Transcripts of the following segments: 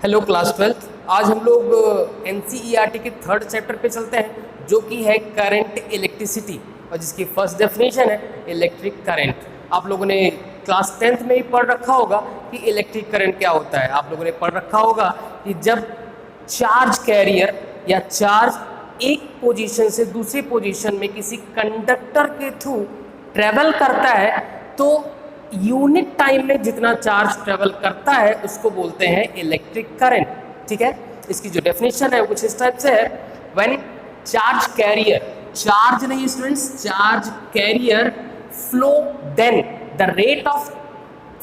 Hello class 12। आज हम लोग एनसीईआरटी के थर्ड चैप्टर पे चलते हैं जो कि है करंट इलेक्ट्रिसिटी और जिसकी फर्स्ट डेफिनेशन है इलेक्ट्रिक करंट। आप लोगों ने क्लास 10th में ही पढ़ रखा होगा कि इलेक्ट्रिक करंट क्या होता है। आप लोगों ने पढ़ रखा होगा कि जब चार्ज कैरियर या चार्ज एक पोजीशन से दूसरी पोजीशन में किसी कंडक्टर के थ्रू ट्रेवल करता है तो यूनिट टाइम में जितना चार्ज ट्रेवल करता है उसको बोलते हैं इलेक्ट्रिक करंट। ठीक है, इसकी जो डेफिनेशन है वो कुछ इस टाइप से है। व्हेन चार्ज कैरियर, चार्ज नहीं students, charge carrier flow, then the rate of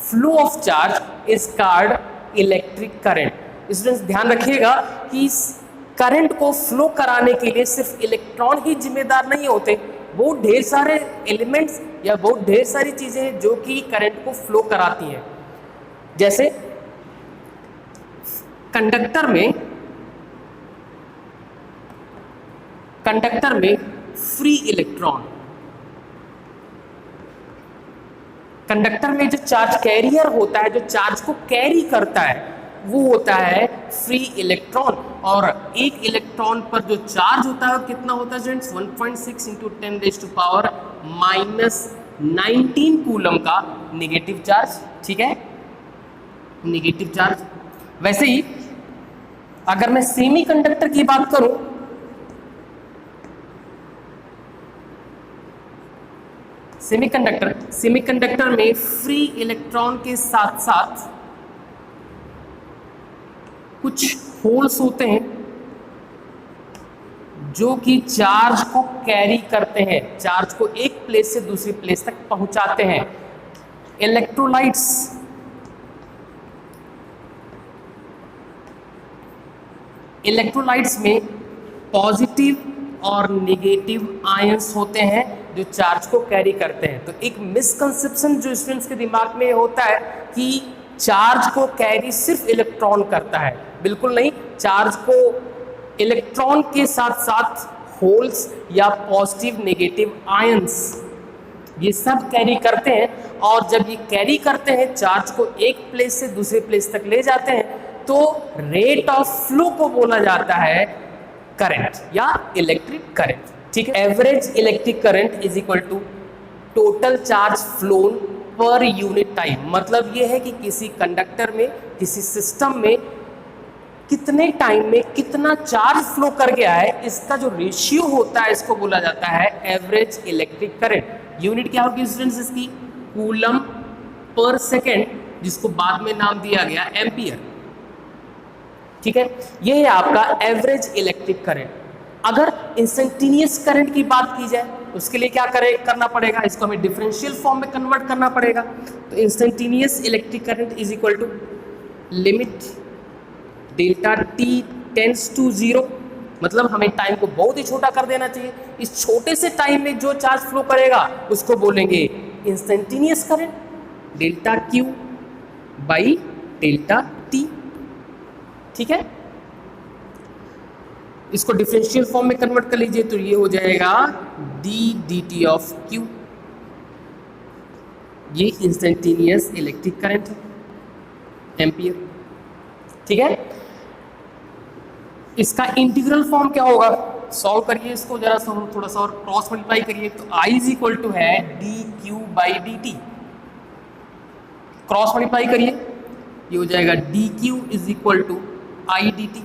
flow of charge is called electric current. Students ध्यान रखिएगा कि इस करंट को फ्लो कराने के लिए सिर्फ इलेक्ट्रॉन ही जिम्मेदार नहीं होते, बहुत ढेर सारे एलिमेंट्स या बहुत ढेर सारी चीजें हैं जो कि करंट को फ्लो कराती हैं। जैसे कंडक्टर में फ्री इलेक्ट्रॉन, कंडक्टर में जो चार्ज कैरियर होता है, जो चार्ज को कैरी करता है, वो होता है फ्री इलेक्ट्रॉन। और एक इलेक्ट्रॉन पर जो चार्ज होता है कितना होता है स्टूडेंट्स? 1.6 इंटू 10⁻⁻19 कूलम का नेगेटिव चार्ज। ठीक है, नेगेटिव चार्ज। वैसे ही अगर मैं सेमीकंडक्टर की बात करूं, सेमीकंडक्टर में फ्री इलेक्ट्रॉन के साथ साथ कुछ होल्स होते हैं जो कि चार्ज को कैरी करते हैं, चार्ज को एक प्लेस से दूसरी प्लेस तक पहुंचाते हैं। इलेक्ट्रोलाइट्स, इलेक्ट्रोलाइट्स में पॉजिटिव और नेगेटिव आयंस होते हैं जो चार्ज को कैरी करते हैं। तो एक मिसकंसेप्शन जो स्टूडेंट्स के दिमाग में होता है कि चार्ज को कैरी सिर्फ इलेक्ट्रॉन करता है, बिल्कुल नहीं। चार्ज को इलेक्ट्रॉन के साथ साथ होल्स या पॉजिटिव नेगेटिव आयंस ये सब कैरी करते हैं। और जब ये कैरी करते हैं, चार्ज को एक प्लेस से दूसरे प्लेस तक ले जाते हैं, तो रेट ऑफ फ्लो को बोला जाता है करंट या इलेक्ट्रिक करंट। ठीक है, average electric current is equal to total charge flown per unit time. मतलब ये है कि किसी कंडक्टर में, किसी सिस्टम में कितने टाइम में कितना चार्ज फ्लो कर गया है, इसका जो रेशियो होता है इसको बोला जाता है एवरेज इलेक्ट्रिक करंट। यूनिट क्या होगी स्टूडेंट्स इसकी? कूलम पर सेकेंड, जिसको बाद में नाम दिया गया एम्पियर। ठीक है, ये है आपका एवरेज इलेक्ट्रिक करंट। अगर इंस्टेंटेनियस करंट की बात की जाए उसके लिए क्या करना पड़ेगा? इसको हमें डिफरेंशियल फॉर्म में कन्वर्ट करना पड़ेगा। तो instantaneous electric current is equal to limit delta t tends to 0। मतलब हमें टाइम को बहुत ही छोटा कर देना चाहिए। इस छोटे से टाइम में जो चार्ज फ्लो करेगा उसको बोलेंगे instantaneous current, delta Q by delta T. ठीक है, इसको डिफरेंशियल फॉर्म में कन्वर्ट कर लीजिए तो ये हो जाएगा D D T of Q. ये इंस्टेंटेनियस इलेक्ट्रिक करंट है, एम्पियर। ठीक है, इसका इंटीग्रल फॉर्म क्या होगा? सॉल्व करिए इसको जरा सा, थोड़ा सा और क्रॉस मल्टीप्लाई करिए तो I इज इक्वल टू है d q by d t. Cross multiply करिए, ये हो जाएगा d q is equal to I d t.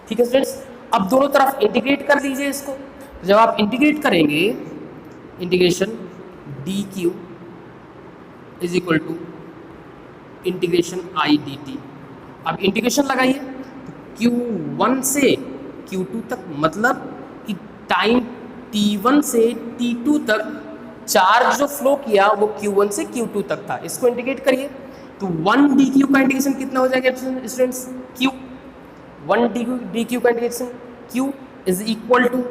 ठीक है स्टूडेंट्स, अब दोनों तरफ इंटीग्रेट कर दीजिए इसको। जब आप इंटीग्रेट करेंगे, integration d q is equal to integration I d t. अब इंटीग्रेशन लगाइए Q1 से Q2 तक, मतलब कि टाइम T1 से T2 तक चार्ज जो फ्लो किया वो Q1 से Q2 तक था। इसको इंटीग्रेट करिए तो 1 dq का इंटीग्रेशन कितना हो जाएगा स्टूडेंट्स? Q 1 dq का integration Q is equal to,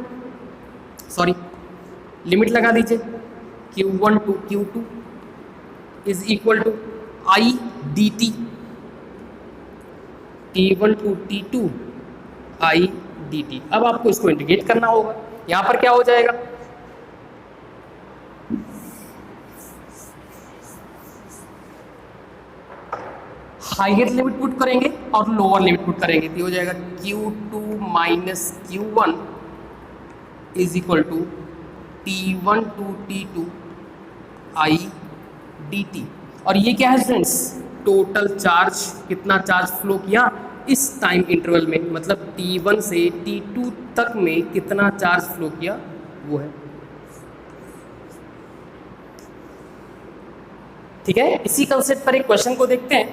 sorry limit लगा दीजिए, Q1 to Q2 is equal to I d t, T1 to T2 I d t. अब आपको इसको इंटीग्रेट करना होगा। यहां पर क्या हो जाएगा? हाइयर लिमिट पुट करेंगे और लोअर लिमिट पुट करेंगे तो ये हो जाएगा Q2 minus Q1 is equal to T1 to T2 I dt। और ये क्या है स्टूडेंट्स, टोटल चार्ज, कितना चार्ज फ्लो किया इस टाइम इंटरवल में, मतलब T1 से T2 तक में कितना चार्ज फ्लो किया वो है। ठीक है, इसी कंसेप्ट पर एक क्वेश्चन को देखते हैं।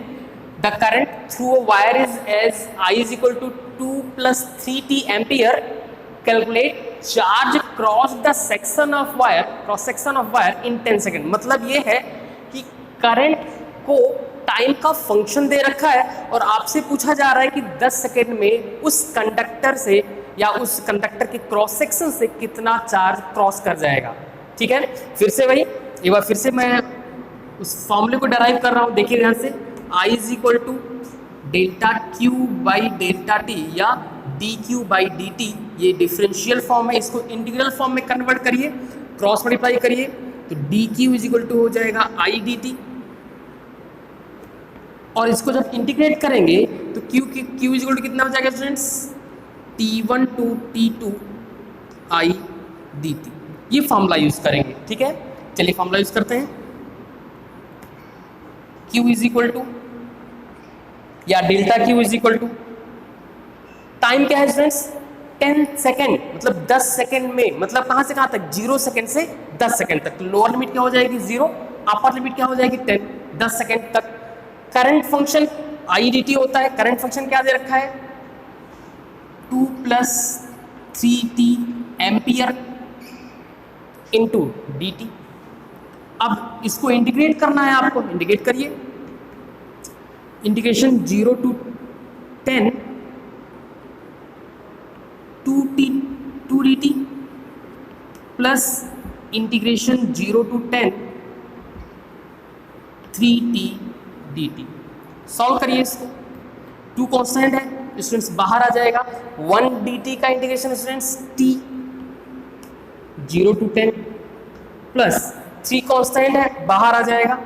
The current through a wire is as I is equal to 2 + 3t ampere, calculate charge cross the section of wire, cross section of wire in 10 second. मतलब ये है कि करंट को टाइम का फंक्शन दे रखा है और आपसे पूछा जा रहा है कि 10 सेकेंड में उस कंडक्टर से या उस कंडक्टर के क्रॉस सेक्शन से कितना चार्ज क्रॉस कर जाएगा। ठीक है, फिर से वही एक बार फिर से मैं उस फॉर्मूले को डराइव कर रहा हूँ, देखिए ध्यान से। I is equal to delta Q by delta t या dQ बाई dt, ये डिफरेंशियल फॉर्म है, इसको इंटीग्रल फॉर्म में कन्वर्ट करिए, क्रॉस मल्टीप्लाई करिए तो dQ इज इक्वल टू हो जाएगा I dt, और इसको जब इंटीग्रेट करेंगे तो Q इज इक्वल टू कितना हो जाएगा students, T1 to T2 I dt। ये फॉर्मूला यूज करेंगे। ठीक है, चलिए फॉर्मूला यूज करते हैं। Q इज इक्वल टू या delta Q is equal to, time क्या है स्टूडेंट्स 10 सेकेंड, मतलब 10 सेकेंड में, मतलब कहां से कहां तक, 0 सेकेंड से 10 सेकेंड तक। लोअर लिमिट क्या हो जाएगी 0, अपर लिमिट क्या हो जाएगी 10, 10 सेकेंड तक। करंट फंक्शन I dt होता है, करंट फंक्शन क्या दे रखा है 2 + 3t एम्पियर इंटू dt। अब इसको इंटीग्रेट करना है आपको, इंटीग्रेट करिए, integration 0 to 10 2 dt plus integration 0 to 10 3t dt। Solve करिए इसको, 2 कांस्टेंट है स्टूडेंट्स, बाहर आ जाएगा 1 dt का integration students t 0 to 10 plus 3 constant है, बाहर आ जाएगा,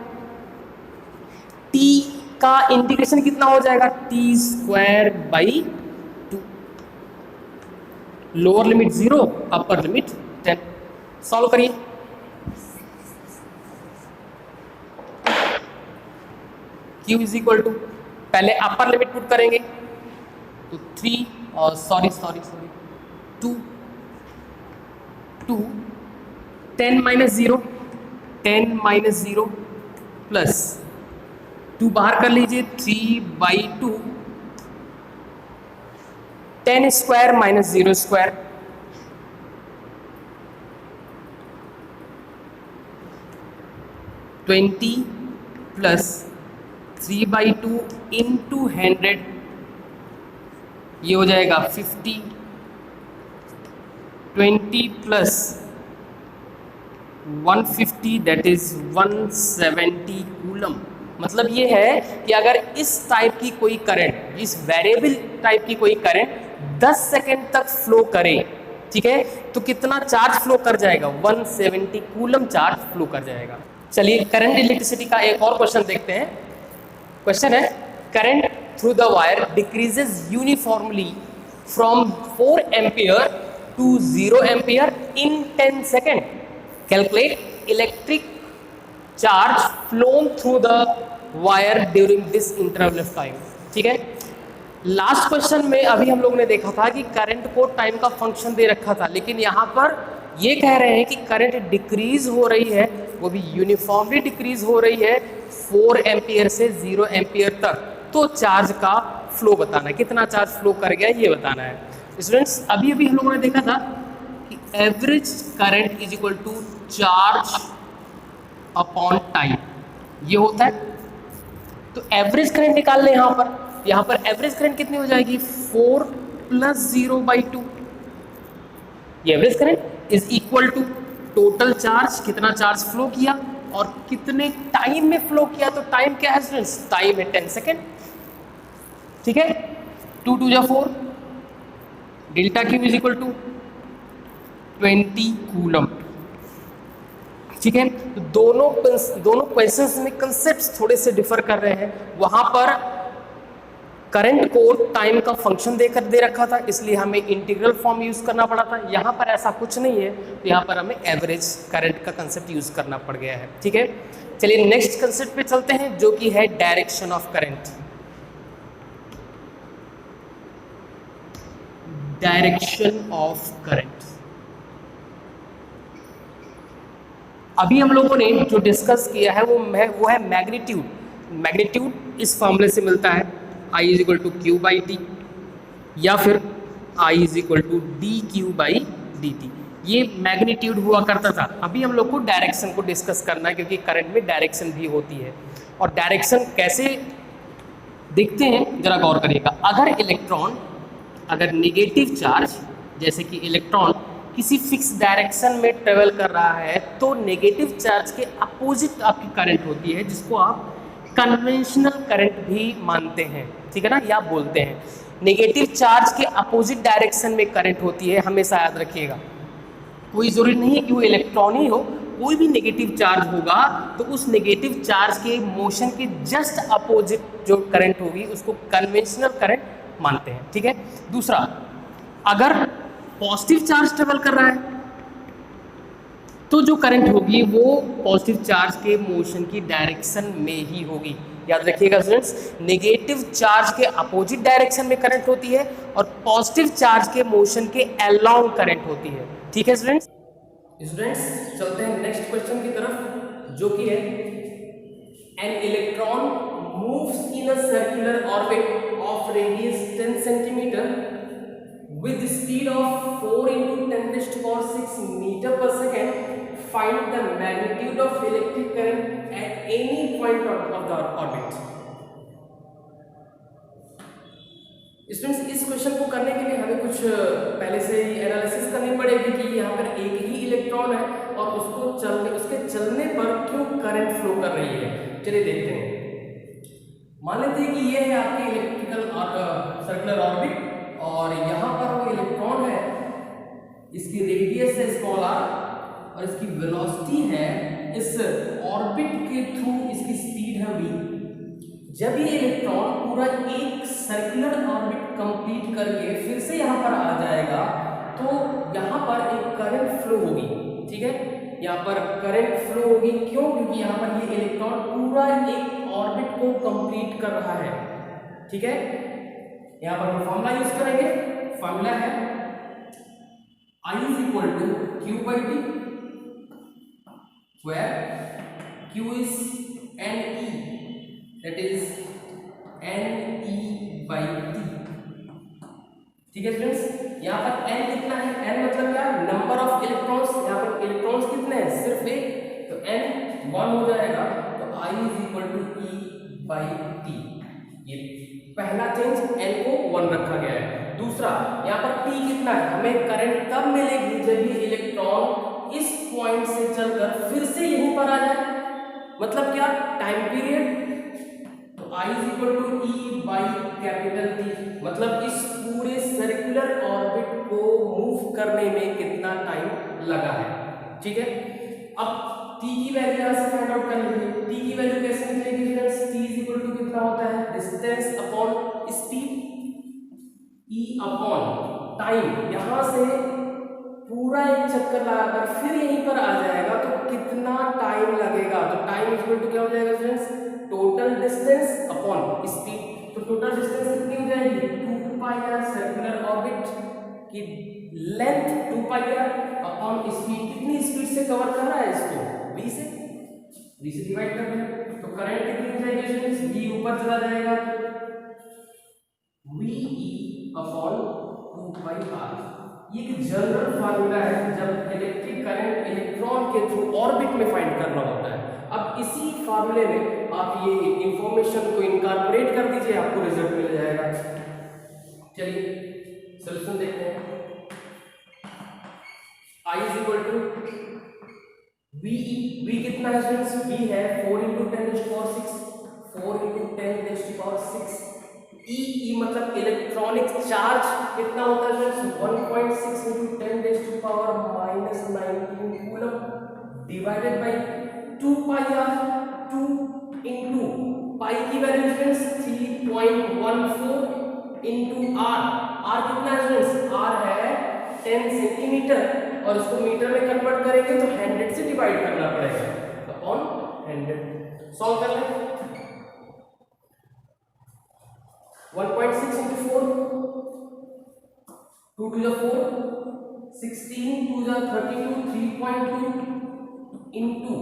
t का इंटीग्रेशन कितना हो जाएगा t² / 2, lower limit 0, upper limit 10। Solve करिए, Q इज इक्वल टू, पहले अपर लिमिट पुट करेंगे तो 3 और सॉरी 2 10 माइनस 0 प्लस 2 बाहर कर लीजिए 3/2 10² माइनस 0² 20 प्लस 3/2 इंटू 100, ये हो जाएगा 50, 20 प्लस 150 दैट इज 170 कूलम। मतलब ये है कि अगर इस टाइप की कोई करंट, इस वेरिएबल टाइप की कोई करंट 10 सेकेंड तक फ्लो करे, ठीक है, तो कितना चार्ज फ्लो कर जाएगा 170 कूलम चार्ज फ्लो कर जाएगा। चलिए करंट इलेक्ट्रिसिटी का एक और क्वेश्चन देखते हैं। क्वेश्चन है current through the wire decreases uniformly from 4 ampere to 0 ampere in 10 second, calculate electric charge flown through the wire during this interval of time. ठीक है, लास्ट क्वेश्चन में अभी हम लोग ने देखा था कि करंट को टाइम का फंक्शन दे रखा था, लेकिन यहाँ पर ये कह रहे हैं कि करंट डिक्रीज हो रही है, वो भी यूनिफॉर्मली डिक्रीज हो रही है 4 एम्पियर से 0 एम्पियर तक। तो चार्ज का फ्लो बताना है, कितना चार्ज फ्लो कर गया ये बताना है। स्टूडेंट्स अभी हम लोगों ने देखा था कि average current is equal to charge upon time, ये होता है। तो एवरेज करंट निकाल लें यहाँ पर एवरेज करंट कितनी हो जाएगी 4 + 0/2। ये average current is equal to total charge, कितना चार्ज फ्लो किया और कितने टाइम में फ्लो किया। तो टाइम क्या है स्टूडेंट्स, टाइम है 10 सेकेंड। ठीक है, 2 × 2 = 4, delta Q is equal to 20 coulomb. ठीक है, तो दोनों क्वेश्चंस में कंसेप्ट्स थोड़े से डिफर कर रहे हैं। वहां पर करंट को टाइम का फंक्शन देकर दे रखा था, इसलिए हमें इंटीग्रल फॉर्म यूज करना पड़ा था। यहाँ पर ऐसा कुछ नहीं है, तो यहाँ पर हमें एवरेज करंट का कंसेप्ट यूज करना पड़ गया है। ठीक है, चलिए नेक्स्ट कंसेप्ट पे चलते हैं, जो कि है direction of current. Direction of current, अभी हम लोगों ने जो डिस्कस किया है वो है मैग्नीट्यूड। मैग्नीट्यूड इस फॉर्मूले से मिलता है, I is equal to q by t, या फिर I is equal to d q by d t. ये मैग्नीट्यूड हुआ करता था। अभी हम लोग को डायरेक्शन को डिस्कस करना है, क्योंकि करंट में डायरेक्शन भी होती है। और डायरेक्शन कैसे दिखते हैं जरा गौर करिएगा। अगर नेगेटिव चार्ज, जैसे कि इलेक्ट्रॉन किसी फिक्स डायरेक्शन में ट्रेवल कर रहा है, तो नेगेटिव चार्ज के अपोजिट आपकी करंट होती है, जिसको आप कन्वेंशनल करंट भी मानते हैं। ठीक है ना, या बोलते हैं नेगेटिव चार्ज के अपोजिट डायरेक्शन में करंट होती है, हमेशा याद रखिएगा। कोई जरूरी नहीं है कि वो इलेक्ट्रॉन ही हो, कोई भी नेगेटिव चार्ज होगा तो उस नेगेटिव चार्ज के मोशन के जस्ट अपोजिट जो करंट होगी उसको कन्वेंशनल करंट मानते हैं। ठीक है, दूसरा, अगर पॉजिटिव चार्ज ट्रेवल कर रहा है तो जो करंट होगी वो पॉजिटिव चार्ज के मोशन की डायरेक्शन में ही होगी। याद रखिएगा स्टूडेंट्स, नेगेटिव चार्ज के अपोजिट डायरेक्शन में करंट होती है और पॉजिटिव चार्ज के मोशन के अलोंग करंट होती है। ठीक है स्टूडेंट्स, चलते हैं नेक्स्ट क्वेश्चन की तरफ, जो कि है an electron moves in a circular orbit of radius 10 centimetre with speed of 4 into 10 raised to power 6 meter per second. Find the magnitude of electric current at any point of the orbit. Students, इस question को करने के लिए हमें कुछ पहले से ही analysis करनी पड़ेगी कि यहाँ पर एक ही इलेक्ट्रॉन है और उसके चलने पर क्यों करंट फ्लो कर रही है। चलिए देखते हैं। मान लेते हैं कि ये है आपकी इलेक्ट्रिकल सर्कुलर ऑर्बिट और यहाँ पर वो इलेक्ट्रॉन है, इसकी रेडियस है स्मॉल r और इसकी वेलोसिटी है, इस ऑर्बिट के थ्रू इसकी स्पीड है v। जब ये इलेक्ट्रॉन पूरा एक सर्कुलर ऑर्बिट कंप्लीट करके फिर से यहाँ पर आ जाएगा तो यहाँ पर एक करंट फ्लो होगी। ठीक है, यहाँ पर करंट फ्लो होगी, क्यों? क्योंकि यहाँ पर ये इलेक्ट्रॉन पूरा एक ऑर्बिट को कंप्लीट कर रहा है। ठीक है, यहाँ पर हम फॉर्मूला यूज करेंगे। फॉर्मूला है I is equal to q by t, where Q is n e, that is n e by t. ठीक है स्टूडेंट्स, यहाँ पर n कितना है? n मतलब क्या? Number of electrons. यहाँ पर इलेक्ट्रॉन्स कितने हैं? सिर्फ एक, तो n 1 हो जाएगा, तो I is equal to e by t. ये पहला चेंज, n को 1 रखा गया है। दूसरा, यहाँ पर t कितना है? हमें करंट तब मिलेगी जब ये इलेक्ट्रॉन इस पॉइंट से चलकर फिर से यहीं पर आ जाए। मतलब क्या? टाइम पीरियड, तो I is equal to e by capital T। मतलब इस पूरे सर्कुलर ऑर्बिट को मूव करने में कितना टाइम लगा है। ठीक है, अब t की वैल्यू यहाँ से फाइंड आउट कर लीजिए। t की वैल्यू कैसे निकलेगी friends? t is equal to कितना होता है? Distance upon speed, e upon time. यहाँ से पूरा एक चक्कर लगाकर फिर यहीं पर आ जाएगा तो कितना टाइम लगेगा? तो टाइम इक्वल टू क्या हो जाएगा friends? Total distance upon speed. तो टोटल डिस्टेंस कितनी हो जाएगी? 2 पाई r सर्कुलर ऑर्बिट की length 2 pi r upon speed. कितनी स्पीड से कवर कर रहा है इसको? v से डिवाइड कर दें तो करंट कितनी हो जाएगी स्टूडेंट्स? v ऊपर चला जाएगा, v e upon 2 pi r। ये एक जनरल फार्मूला है जब इलेक्ट्रिक करंट इलेक्ट्रॉन के थ्रू ऑर्बिट में फाइंड करना होता है। अब इसी फार्मूले में आप ये इंफॉर्मेशन को इनकॉर्पोरेट कर दीजिए, आपको रिजल्ट मिल जाएगा। चलिए सॉल्यूशन देखते हैं। I is equal to v कितना है स्टूडेंट्स? v है 4 into 10 raised to power 6, 4 into 10 raised to power 6। e मतलब इलेक्ट्रॉनिक चार्ज कितना होता है students? 1.6 into 10 raised to power -19 coulomb divided by 2 pi r, 2 into pi की value students 3.14 into r. R कितना है स्टूडेंट्स? आर है 10 centimetre और इसको मीटर में कन्वर्ट करेंगे तो 100 से डिवाइड करना पड़ेगा अपॉन 100। सॉल्व कर लें। 1.6 into 4, 2 to the 4, 16 to the 32, 3.2 into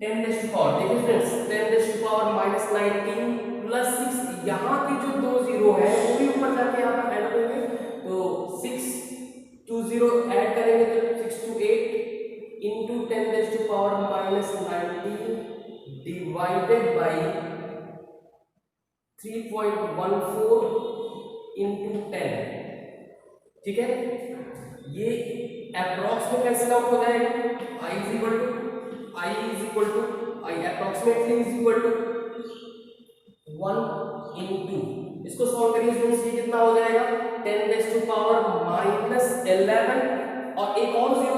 10 raised to power, देखिए friends 10 raised to power -19 plus 6, यहाँ की जो दो जीरो है वो भी ऊपर जाके यहाँ पर ऐड होंगे तो 6 2 0 ऐड करेंगे तो 6 to 8 into 10 raised to power -19 divided by 3.14 into 10। ठीक है, ये अप्रॉक्स में कैंसिल आउट हो जाएगा। I is equal to I approximately is equal to 1 into, इसको सॉल्व करिए स्टूडेंट्स, ये कितना हो जाएगा 10 raised to power -11 और एक और जीरो